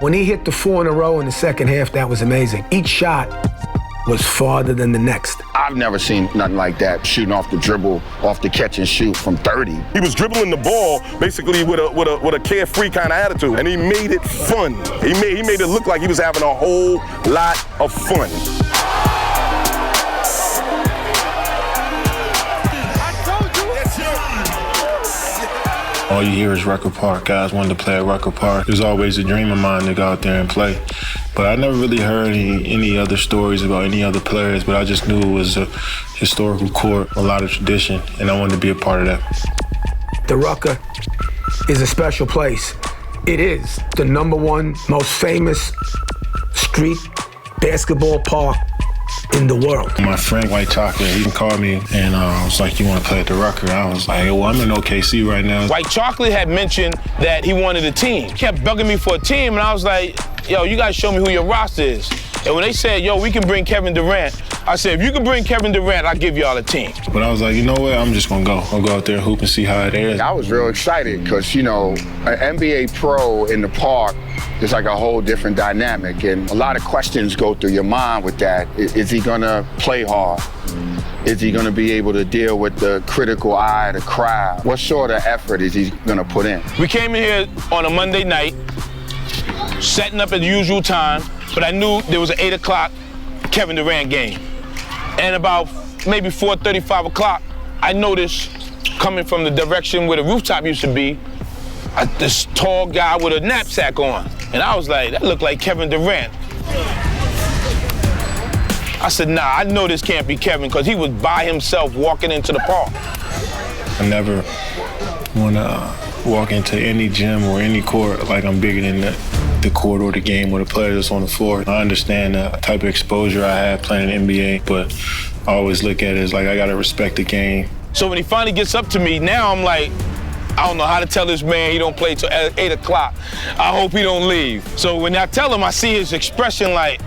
When he hit the 4 in a row in the second half, that was amazing. Each shot was farther than the next. I've never seen nothing like that, shooting off the dribble, off the catch and shoot from 30. He was dribbling the ball basically with a carefree kind of attitude, and he made it fun. He made it look like he was having a whole lot of fun. All you hear is Rucker Park. Guys wanted to play at Rucker Park. It was always a dream of mine to go out there and play. But I never really heard any other stories about any other players, but I just knew it was a historical court, a lot of tradition, and I wanted to be a part of that. The Rucker is a special place. It is the #1 most famous street basketball park in the world. My friend White Chocolate, he called me and was like, "You want to play at the Rucker?" I was like, "Well, I'm in OKC right now." White Chocolate had mentioned that he wanted a team. He kept bugging me for a team, and I was like, "Yo, you guys show me who your roster is." And when they said, "Yo, we can bring Kevin Durant," I said, "If you can bring Kevin Durant, I'll give y'all a team." But I was like, you know what? I'm just gonna go. I'll go out there and hoop and see how it is. I was real excited because, you know, an NBA pro in the park is like a whole different dynamic, and a lot of questions go through your mind with that. Is he gonna play hard? Is he gonna be able to deal with the critical eye of the crowd? What sort of effort is he gonna put in? We came in here on a Monday night, setting up at the usual time, but I knew there was an 8 o'clock Kevin Durant game. And about maybe 4:30, 5 o'clock, I noticed coming from the direction where the rooftop used to be, this tall guy with a knapsack on. And I was like, that looked like Kevin Durant. I said, nah, I know this can't be Kevin, because he was by himself walking into the park. I never want to walk into any gym or any court like I'm bigger than the court or the game or the player that's on the floor. I understand the type of exposure I have playing in the NBA, but I always look at it as like I got to respect the game. So when he finally gets up to me, now I'm like, I don't know how to tell this man he don't play till 8 o'clock. I hope he don't leave. So when I tell him, I see his expression like,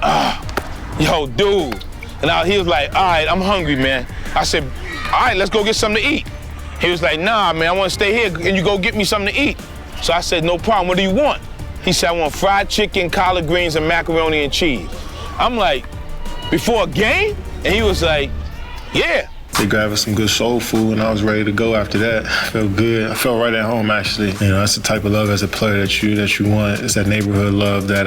yo, dude. And he was like, all right, I'm hungry, man. I said, all right, let's go get something to eat. He was like, nah, man, I want to stay here and you go get me something to eat. So I said, no problem, what do you want? He said, I want fried chicken, collard greens, and macaroni and cheese. I'm like, before a game? And he was like, yeah. They grabbed us some good soul food, and I was ready to go after that. I felt good. I felt right at home, actually. You know, that's the type of love as a player that you want. It's that neighborhood love that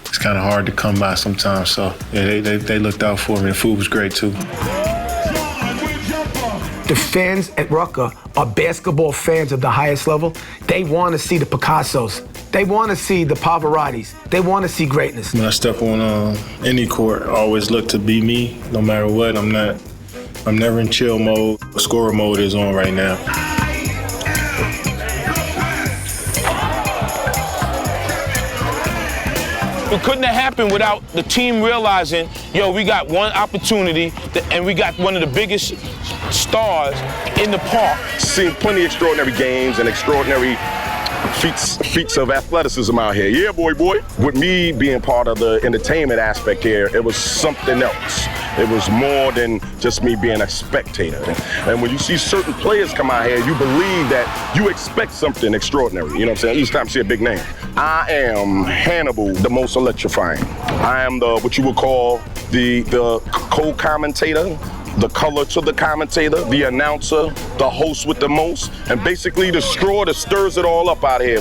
it's kind of hard to come by sometimes. So yeah, they looked out for me. The food was great too. The fans at Rucker are basketball fans of the highest level. They want to see the Picassos. They want to see the Pavarottis. They want to see greatness. When I step on any court, I always look to be me, no matter what. I'm never in chill mode. Scorer mode is on right now. It couldn't have happened without the team realizing, yo, we got one opportunity and we got one of the biggest stars in the park. Seen plenty of extraordinary games and extraordinary feats of athleticism out here. Yeah, boy. With me being part of the entertainment aspect here, it was something else. It was more than just me being a spectator. And when you see certain players come out here, you believe that you expect something extraordinary. You know what I'm saying? Each time you see a big name. I am Hannibal, the most electrifying. I am what you would call the co-commentator, the color to the commentator, the announcer, the host with the most, and basically the straw that stirs it all up out here.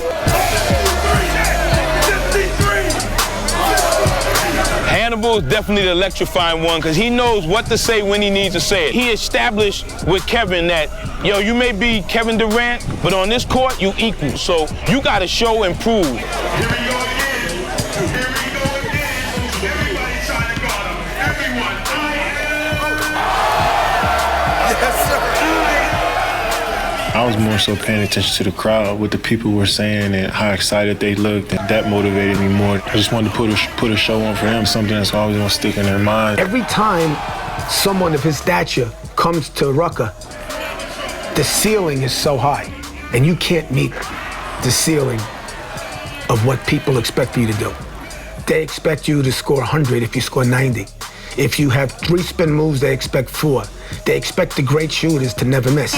Hannibal is definitely the electrifying one because he knows what to say when he needs to say it. He established with Kevin that, yo, you may be Kevin Durant, but on this court, you equal. So you got to show and prove. Here we go again. Everybody trying to guard him. Everyone. Yes, sir. I was more so paying attention to the crowd, what the people were saying and how excited they looked. And that motivated me more. I just wanted to put a show on for them, something that's always gonna stick in their mind. Every time someone of his stature comes to Rucker, the ceiling is so high, and you can't meet the ceiling of what people expect you to do. They expect you to score 100 if you score 90. If you have 3 spin moves, they expect 4. They expect the great shooters to never miss.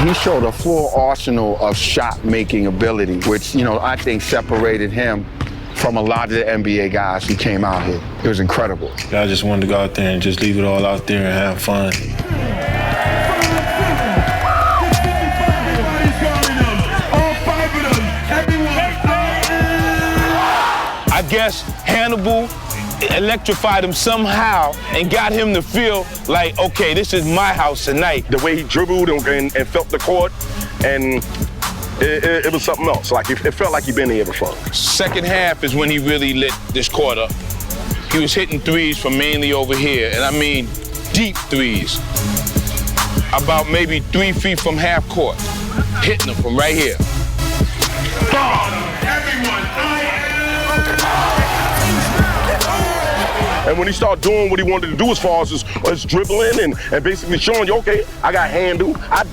He showed a full arsenal of shot-making ability, which, I think separated him from a lot of the NBA guys who came out here. It was incredible. I just wanted to go out there and just leave it all out there and have fun. I guess Hannibal electrified him somehow and got him to feel like, okay, this is my house tonight. The way he dribbled and felt the court, and it was something else. Like it felt like he'd been here before. Second half is when he really lit this court up. He was hitting threes from mainly over here, and I mean deep threes. About maybe 3 feet from half court, hitting them from right here. And when he started doing what he wanted to do as far as his dribbling and basically showing you, okay, I got handle, I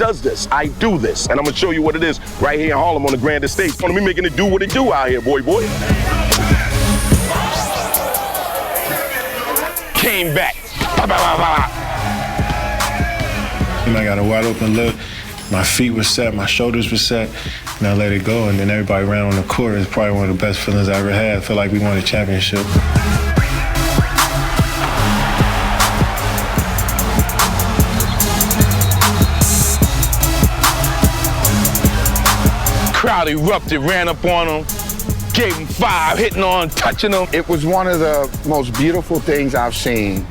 do this. And I'm gonna show you what it is right here in Harlem on the grandest stage. Gonna be making it do what it do out here, boy. Came back. I got a wide open look. My feet were set, my shoulders were set, and I let it go. And then everybody ran on the court. It's probably one of the best feelings I ever had. I feel like we won a championship. Crowd erupted, ran up on him, gave him 5, hitting on, touching him. It was one of the most beautiful things I've seen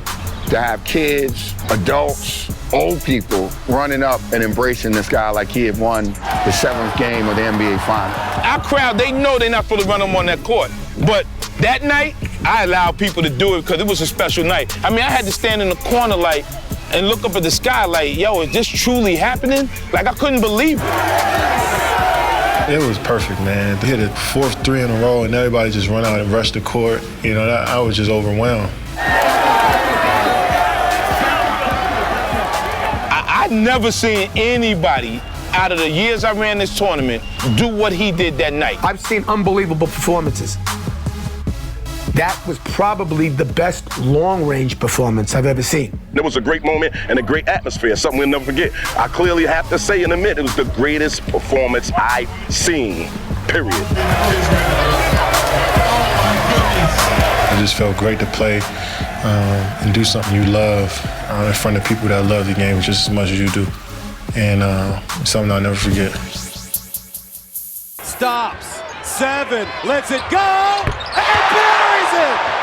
to have kids, adults, old people running up and embracing this guy like he had won the 7th game of the NBA Finals. Our crowd, they know they're not supposed to run him on that court. But that night, I allowed people to do it because it was a special night. I mean, I had to stand in the corner like, and look up at the sky like, yo, is this truly happening? Like, I couldn't believe it. It was perfect, man. To hit a 4th 3 in a row and everybody just run out and rush the court, I was just overwhelmed. I've never seen anybody out of the years I ran this tournament do what he did that night. I've seen unbelievable performances. That was probably the best long-range performance I've ever seen. It was a great moment and a great atmosphere, something we'll never forget. I clearly have to say and admit it was the greatest performance I've seen, period. It just felt great to play and do something you love in front of people that love the game just as much as you do. And something I'll never forget. Stops, 7, lets it go, and buries it!